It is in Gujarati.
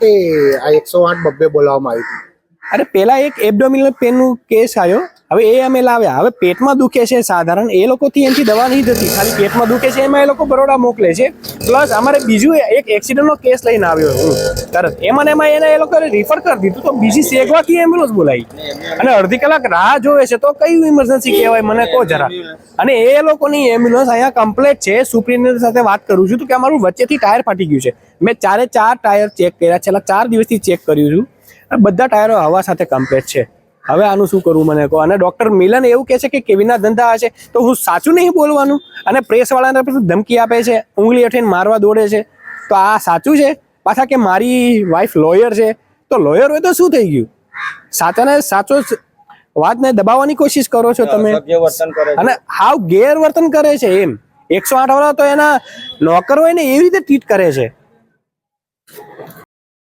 કે આ 108 બબ્બે બોલાવવામાં આવી હતી? અરે પેલા એક એબડોમિનલ પેનનું કેસ આવ્યો, હવે એ અમે લાવ્યા. હવે પેટમાં દુખે છે સાધારણ, એ લોકોથી એનાથી દવા નહીં થતી, ખાલી પેટમાં દુખે છે એમાં એ લોકો બરોડા મોકલે છે. પ્લસ અમારે બીજું એક એક્સિડન્ટનો કેસ લઈને આવ્યો હું તરત, એમાં એને એ લોકોએ રિફર કરી દીધું, તો બીજી સેગવાથી એમ્બ્યુલન્સ બોલાવી અને અડધી કલાક રાહ જોવે છે. તો કયું ઇમરજન્સી કહેવાય મને કહો જરા. અને એ લોકોની એમ્બ્યુલન્સ અહીંયા કમ્પ્લીટ છે. સુપ્રિન્ટેન્ડન્ટ સાથે વાત કરું છું તો કે અમારું વચ્ચેથી ટાયર ફાટી ગયું છે. મેં 4 ટાયર ચેક કર્યા, છેલ્લા 4 દિવસથી ચેક કર્યું છું, બધા ટાયરો હવા સાથે કમ્પ્લીટ છે. હવે આનું શું કરવું મને કહો. અને ડોક્ટર મિલન એવું કહે છે કે કેવિનના ધંધા હશે, તો હું સાચું નહીં બોલવાનું? અને પ્રેસવાળાને ધમકી આપે છે, ઉંગળી અઠીને મારવા દોડે છે, તો આ સાચું છે? પાછા કે મારી વાઈફ લોયર છે, તો લોયર હોય તો શું થઈ ગયું? સાચાને સાચો વાતને દબાવવાની કોશિશ કરો છો તમે, અને હાવ ગેરવર્તન કરે છે. એમ 108 વાળા તો એના નોકર હોય ને એવી રીતે ટ્રીટ કરે છે.